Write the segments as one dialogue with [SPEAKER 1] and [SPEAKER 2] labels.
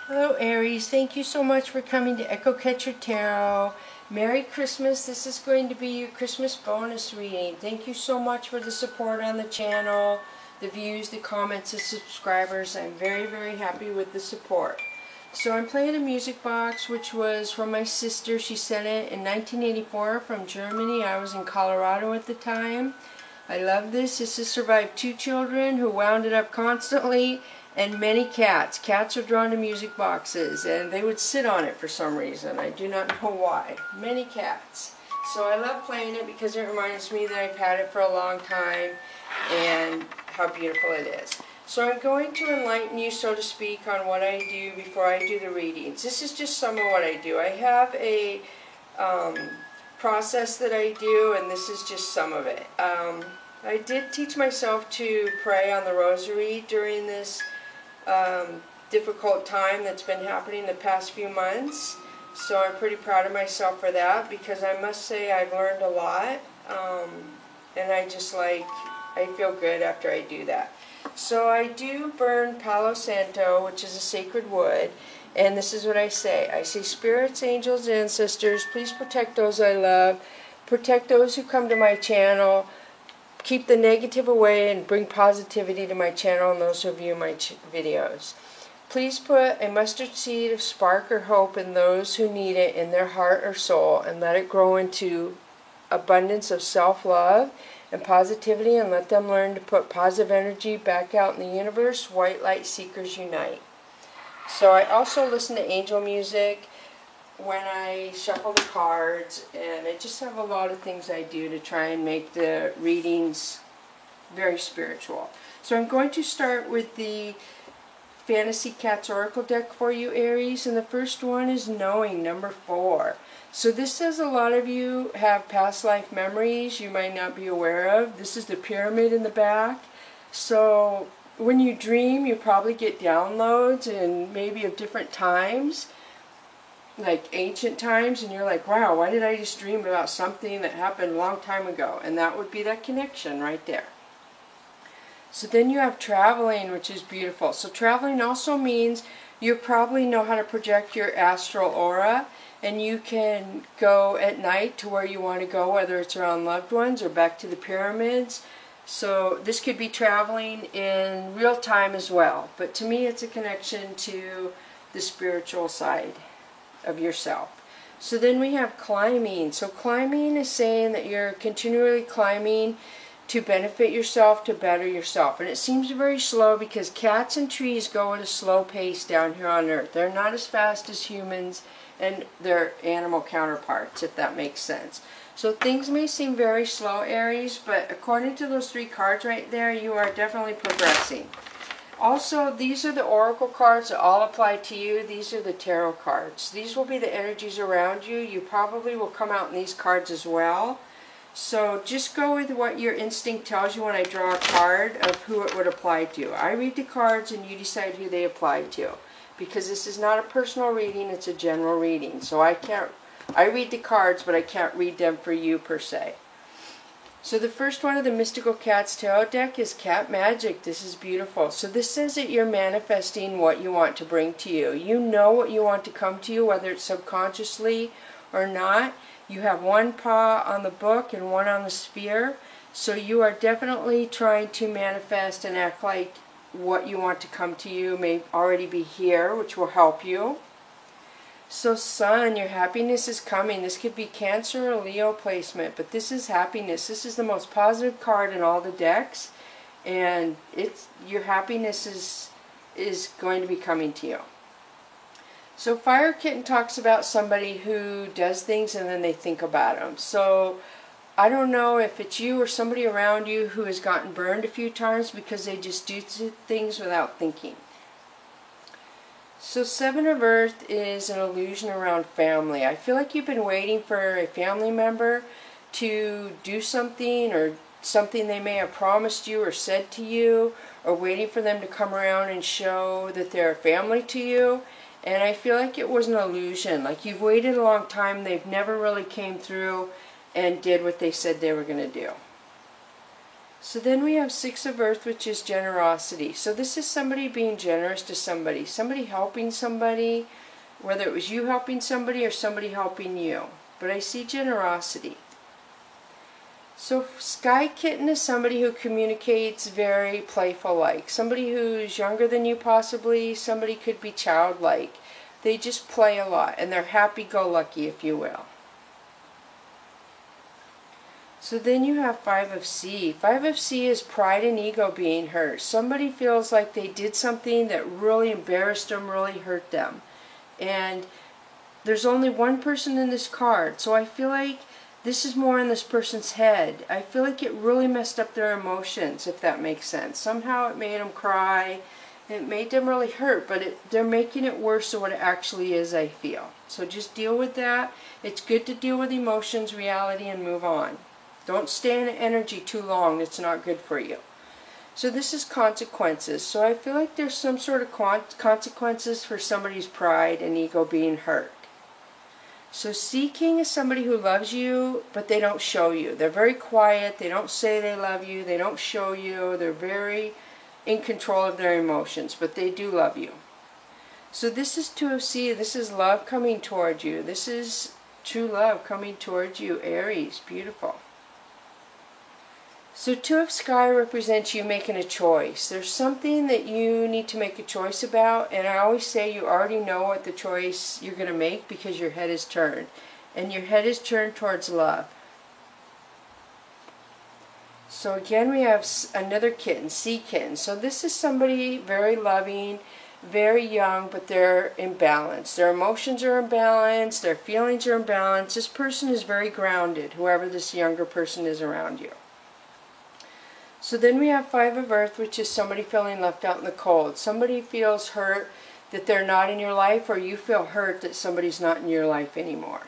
[SPEAKER 1] Hello Aries, thank you so much for coming to Echo Catcher Tarot. Merry Christmas. This is going to be your Christmas bonus reading. Thank you so much for the support on the channel, the views, the comments, the subscribers. I'm very, very happy with the support. So I'm playing a music box which was from my sister. She sent it in 1984 from Germany. I was in Colorado at the time. I love this. This has survived 2 children who wound it up constantly, and many cats. Cats are drawn to music boxes, and they would sit on it for some reason. I do not know why. Many cats. So I love playing it because it reminds me that I've had it for a long time and how beautiful it is. So I'm going to enlighten you, so to speak, on what I do before I do the readings. This is just some of what I do. I have a process that I do, and this is just some of it. I did teach myself to pray on the rosary during this difficult time that's been happening the past few months. So I'm pretty proud of myself for that, because I must say I've learned a lot, and I feel good after I do that. So I do burn Palo Santo, which is a sacred wood, and this is what I say. I say, spirits, angels, ancestors, please protect those I love, protect those who come to my channel, keep the negative away, and bring positivity to my channel and those who view my videos. Please put a mustard seed of spark or hope in those who need it in their heart or soul, and let it grow into abundance of self-love and positivity, and let them learn to put positive energy back out in the universe. White light seekers unite. So I also listen to angel music when I shuffle the cards, and I just have a lot of things I do to try and make the readings very spiritual. So I'm going to start with the Fantasy Cats Oracle deck for you, Aries, and the first one is Knowing, number 4. So this says a lot of you have past life memories you might not be aware of. This is the pyramid in the back. So when you dream, you probably get downloads, and maybe of different times, like ancient times, and you're like, wow, why did I just dream about something that happened a long time ago? And that would be that connection right there. So then you have traveling, which is beautiful. So traveling also means you probably know how to project your astral aura, and you can go at night to where you want to go, whether it's around loved ones or back to the pyramids. So this could be traveling in real time as well. But to me, it's a connection to the spiritual side of yourself. So then we have climbing. So climbing is saying that you're continually climbing to benefit yourself, to better yourself. And it seems very slow because cats and trees go at a slow pace down here on Earth. They're not as fast as humans and their animal counterparts, if that makes sense. So things may seem very slow, Aries, but according to those 3 cards right there, you are definitely progressing. Also, these are the oracle cards that all apply to you. These are the tarot cards. These will be the energies around you. You probably will come out in these cards as well. So just go with what your instinct tells you when I draw a card of who it would apply to. I read the cards and you decide who they apply to, because this is not a personal reading, it's a general reading. So I read the cards, but I can't read them for you per se. So the first one of the Mystical Cats Tarot deck is Cat Magic. This is beautiful. So this says that you're manifesting what you want to bring to you. You know what you want to come to you, whether it's subconsciously or not. You have one paw on the book and one on the sphere. So you are definitely trying to manifest and act like what you want to come to you may already be here, which will help you. So Sun, your happiness is coming. This could be Cancer or Leo placement, but this is happiness. This is the most positive card in all the decks, and your happiness is going to be coming to you. So Fire Kitten talks about somebody who does things and then they think about them. So I don't know if it's you or somebody around you who has gotten burned a few times because they just do things without thinking. So 7 of Earth is an illusion around family. I feel like you've been waiting for a family member to do something, or something they may have promised you or said to you, or waiting for them to come around and show that they're a family to you. And I feel like it was an illusion. Like you've waited a long time, they've never really came through and did what they said they were going to do. So then we have Six of Earth, which is generosity. So this is somebody being generous to somebody, somebody helping somebody, whether it was you helping somebody or somebody helping you. But I see generosity. So Sky Kitten is somebody who communicates very playful-like. Somebody who's younger than you possibly. Somebody could be childlike. They just play a lot and they're happy-go-lucky, if you will. So then you have Five of C. Five of C is pride and ego being hurt. Somebody feels like they did something that really embarrassed them, really hurt them. And there's only one person in this card. So I feel like this is more in this person's head. I feel like it really messed up their emotions, if that makes sense. Somehow it made them cry. It made them really hurt, but they're making it worse than what it actually is, I feel. So just deal with that. It's good to deal with emotions, reality, and move on. Don't stay in energy too long. It's not good for you. So this is consequences. So I feel like there's some sort of consequences for somebody's pride and ego being hurt. So Sea King is somebody who loves you, but they don't show you. They're very quiet. They don't say they love you. They don't show you. They're very in control of their emotions, but they do love you. So this is Two of Sea. This is love coming toward you. This is true love coming towards you, Aries. Beautiful. So Two of Sky represents you making a choice. There's something that you need to make a choice about, and I always say you already know what the choice you're going to make because your head is turned. And your head is turned towards love. So again we have another kitten, Sea Kitten. So this is somebody very loving, very young, but they're imbalanced. Their emotions are imbalanced, their feelings are imbalanced. This person is very grounded, whoever this younger person is around you. So then we have Five of Earth, which is somebody feeling left out in the cold. Somebody feels hurt that they're not in your life, or you feel hurt that somebody's not in your life anymore.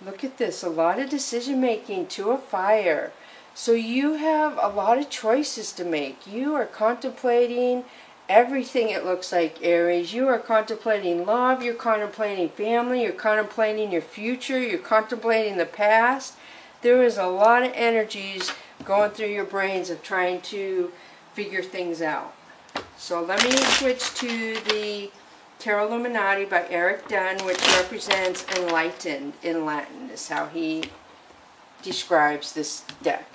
[SPEAKER 1] Look at this, a lot of decision making, Two of Fire. So you have a lot of choices to make. You are contemplating everything, it looks like, Aries. You are contemplating love, you're contemplating family, you're contemplating your future, you're contemplating the past. There is a lot of energies going through your brains of trying to figure things out. So let me switch to the Tarot Illuminati by Eric Dunn, which represents enlightened in Latin, is how he describes this deck.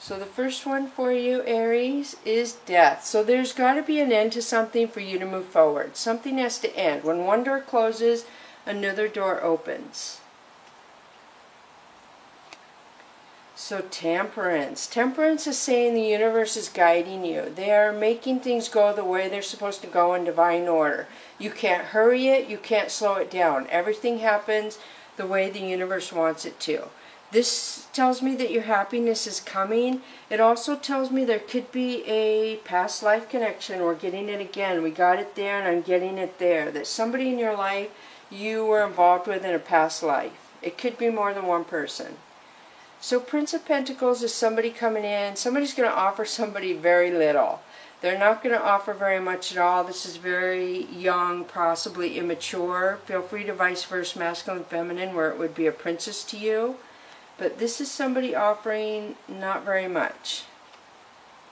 [SPEAKER 1] So the first one for you, Aries, is death. So there's got to be an end to something for you to move forward. Something has to end. When one door closes, another door opens. So Temperance. Temperance is saying the universe is guiding you. They are making things go the way they're supposed to go in divine order. You can't hurry it. You can't slow it down. Everything happens the way the universe wants it to. This tells me that your happiness is coming. It also tells me there could be a past life connection. We're getting it again. We got it there and I'm getting it there. That somebody in your life you were involved with in a past life. It could be more than one person. So Prince of Pentacles is somebody coming in. Somebody's going to offer somebody very little. They're not going to offer very much at all. This is very young, possibly immature. Feel free to vice versa, masculine, feminine, where it would be a princess to you. But this is somebody offering not very much.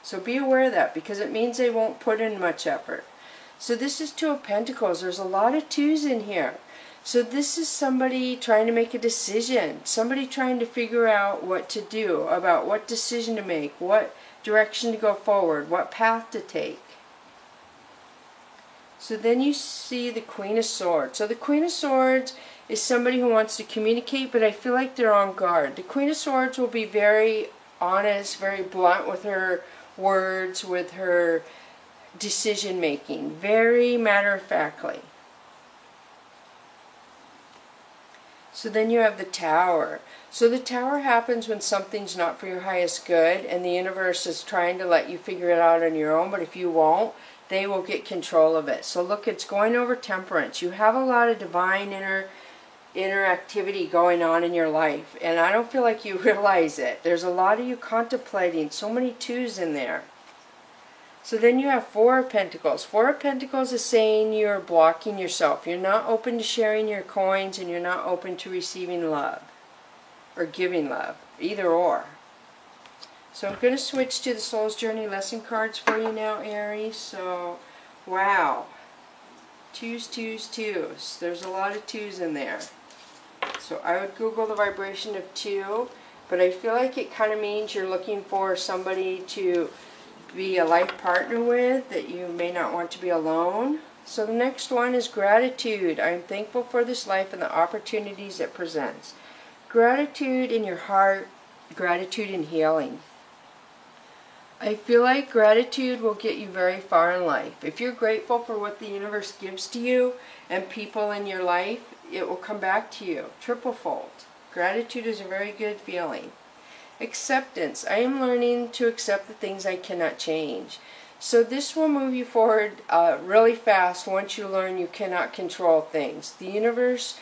[SPEAKER 1] So be aware of that, because it means they won't put in much effort. So this is Two of Pentacles. There's a lot of twos in here. So this is somebody trying to make a decision. Somebody trying to figure out what to do, about what decision to make, what direction to go forward, what path to take. So then you see the Queen of Swords. So the Queen of Swords is somebody who wants to communicate, but I feel like they're on guard. The Queen of Swords will be very honest, very blunt with her words, with her decision making, very matter-of-factly. So then you have the Tower. So the Tower happens when something's not for your highest good and the universe is trying to let you figure it out on your own, but if you won't, they will get control of it. So look, it's going over Temperance. You have a lot of divine inner activity going on in your life, and I don't feel like you realize it. There's a lot of you contemplating, so many twos in there. So then you have Four of Pentacles. Four of Pentacles is saying you're blocking yourself. You're not open to sharing your coins, and you're not open to receiving love or giving love. either or. So I'm going to switch to the Soul's Journey lesson cards for you now, Aries. So, wow. Twos, twos, twos. There's a lot of twos in there. So I would Google the vibration of 2, but I feel like it kind of means you're looking for somebody to be a life partner with, that you may not want to be alone. So the next one is gratitude. I am thankful for this life and the opportunities it presents. Gratitude in your heart, gratitude in healing. I feel like gratitude will get you very far in life. If you're grateful for what the universe gives to you and people in your life, it will come back to you triple-fold. Gratitude is a very good feeling. Acceptance. I am learning to accept the things I cannot change. So this will move you forward really fast once you learn you cannot control things. The universe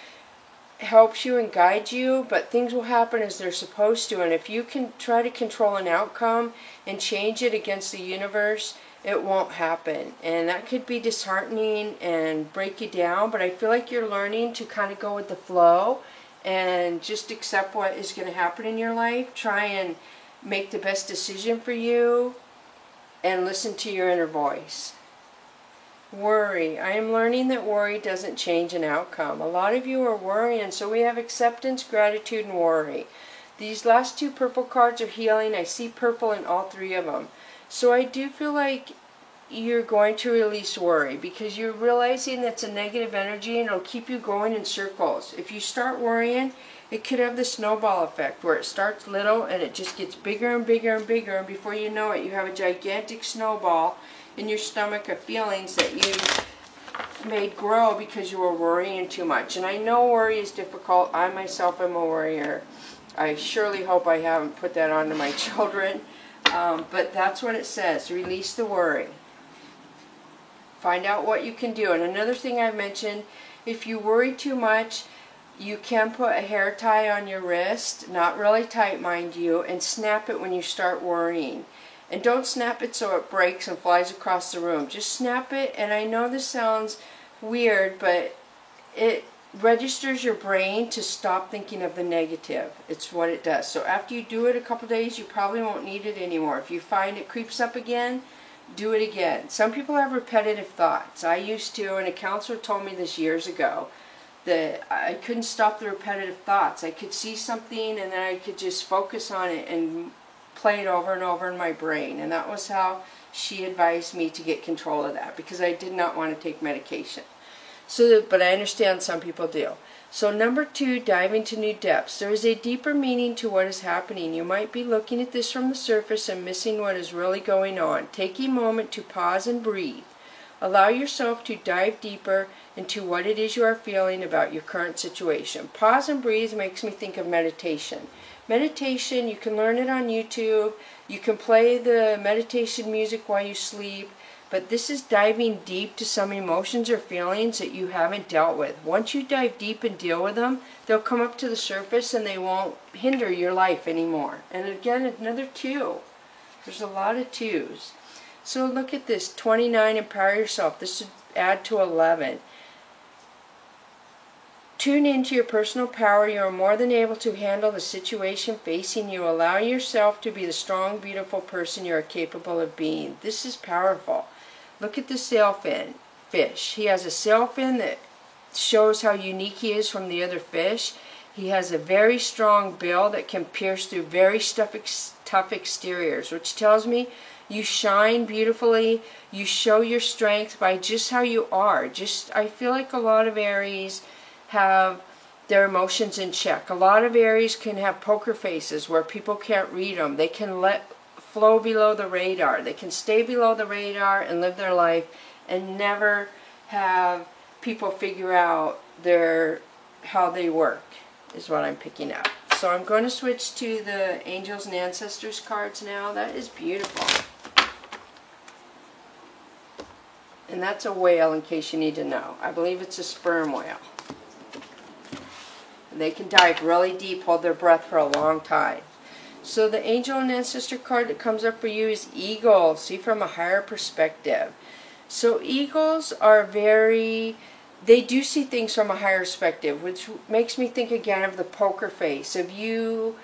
[SPEAKER 1] helps you and guides you, but things will happen as they're supposed to. And if you can try to control an outcome and change it against the universe, it won't happen. And that could be disheartening and break you down, but I feel like you're learning to kind of go with the flow and just accept what is going to happen in your life. Try and make the best decision for you and listen to your inner voice. Worry. I am learning that worry doesn't change an outcome. A lot of you are worrying, so we have acceptance, gratitude, and worry. These last 2 purple cards are healing. I see purple in all 3 of them. So I do feel like you're going to release worry because you're realizing that's a negative energy and it'll keep you going in circles. If you start worrying, it could have the snowball effect where it starts little and it just gets bigger and bigger and bigger, and before you know it, you have a gigantic snowball in your stomach of feelings that you made grow because you were worrying too much. And I know worry is difficult. I myself am a worrier. I surely hope I haven't put that on to my children. But that's what it says. Release the worry. Find out what you can do. And another thing I've mentioned, if you worry too much, you can put a hair tie on your wrist, not really tight, mind you, and snap it when you start worrying. And don't snap it so it breaks and flies across the room. Just snap it, and I know this sounds weird, but it registers your brain to stop thinking of the negative. It's what it does. So after you do it a couple days, you probably won't need it anymore. If you find it creeps up again, do it again. Some people have repetitive thoughts. I used to, and a counselor told me this years ago, that I couldn't stop the repetitive thoughts. I could see something and then I could just focus on it and play it over and over in my brain. And that was how she advised me to get control of that, because I did not want to take medication. But I understand some people do. So number 2, dive into new depths. There is a deeper meaning to what is happening. You might be looking at this from the surface and missing what is really going on. Take a moment to pause and breathe. Allow yourself to dive deeper into what it is you are feeling about your current situation. Pause and breathe makes me think of meditation. Meditation, you can learn it on YouTube. You can play the meditation music while you sleep. But this is diving deep to some emotions or feelings that you haven't dealt with. Once you dive deep and deal with them, they'll come up to the surface and they won't hinder your life anymore. And again, another 2. There's a lot of 2s. So look at this, 29, empower yourself. This should add to 11. Tune into your personal power. You are more than able to handle the situation facing you. Allow yourself to be the strong, beautiful person you are capable of being. This is powerful. Look at the sailfin fish. He has a sailfin that shows how unique he is from the other fish. He has a very strong bill that can pierce through very tough exteriors, which tells me you shine beautifully. You show your strength by just how you are. I feel like a lot of Aries have their emotions in check. A lot of Aries can have poker faces where people can't read them. They can let flow below the radar. They can stay below the radar and live their life and never have people figure out how they work, is what I'm picking up. So I'm going to switch to the Angels and Ancestors cards now. That is beautiful. And that's a whale, in case you need to know. I believe it's a sperm whale. They can dive really deep, hold their breath for a long time. So the Angel and Ancestor card that comes up for you is Eagle. See from a higher perspective. So eagles are they do see things from a higher perspective, which makes me think again of the poker face, of you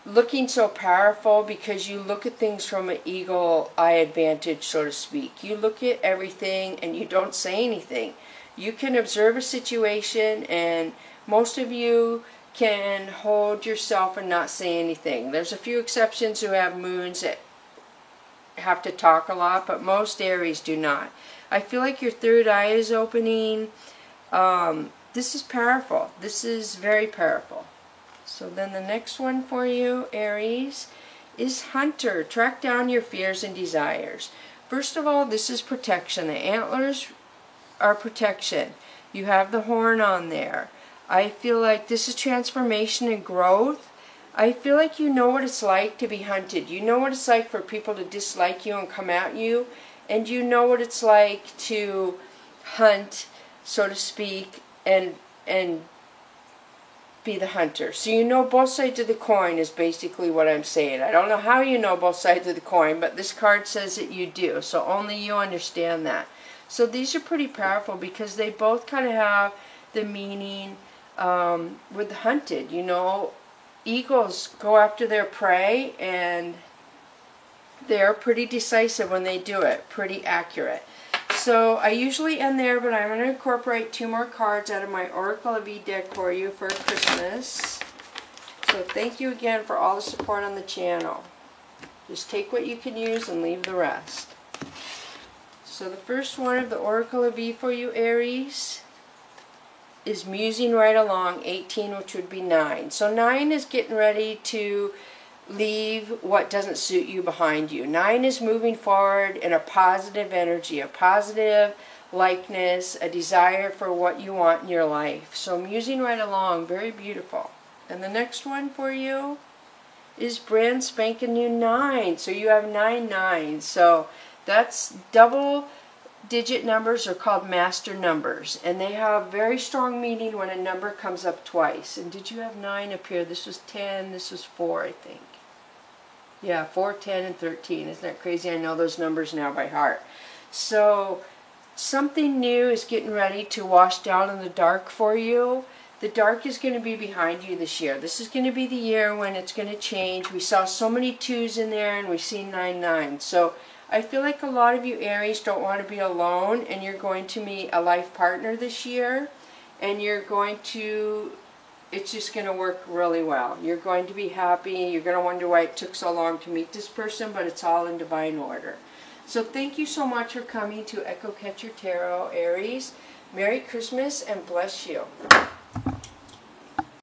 [SPEAKER 1] looking so powerful because you look at things from an eagle eye advantage, so to speak. You look at everything and you don't say anything. You can observe a situation, and most of you can hold yourself and not say anything. There's a few exceptions who have moons that have to talk a lot, but most Aries do not. I feel like your third eye is opening. This is powerful. This is very powerful. So then the next one for you, Aries, is Hunter. Track down your fears and desires. First of all, this is protection. The antlers are protection. You have the horn on there. I feel like this is transformation and growth. I feel like you know what it's like to be hunted. You know what it's like for people to dislike you and come at you. And you know what it's like to hunt, so to speak, and be the hunter. So you know both sides of the coin is basically what I'm saying. I don't know how you know both sides of the coin, but this card says that you do. So only you understand that. So these are pretty powerful because they both kind of have the meaning with the hunted. You know, eagles go after their prey, and they're pretty decisive when they do it, pretty accurate. So I usually end there, but I'm going to incorporate 2 more cards out of my Oracle of E deck for you for Christmas. So thank you again for all the support on the channel. Just take what you can use and leave the rest. So the first one of the Oracle of E for you, Aries, is Musing Right Along, 18, which would be 9. So 9 is getting ready to leave what doesn't suit you behind you. 9 is moving forward in a positive energy, a positive likeness, a desire for what you want in your life. So Musing Right Along, very beautiful. And the next one for you is brand spanking new 9. So you have 9. So that's double digit numbers are called master numbers, and they have very strong meaning when a number comes up twice. And did you have 9 up here? This was 10, this was 4, I think. Yeah, 4, 10, and 13. Isn't that crazy? I know those numbers now by heart. So something new is getting ready to wash down in the dark for you. The dark is going to be behind you this year. This is going to be the year when it's going to change. We saw so many 2s in there, and we've seen 9. So I feel like a lot of you Aries don't want to be alone, and you're going to meet a life partner this year, and you're going to, it's just going to work really well. You're going to be happy. You're going to wonder why it took so long to meet this person, but it's all in divine order. So thank you so much for coming to Echo Catcher Tarot, Aries. Merry Christmas and bless you.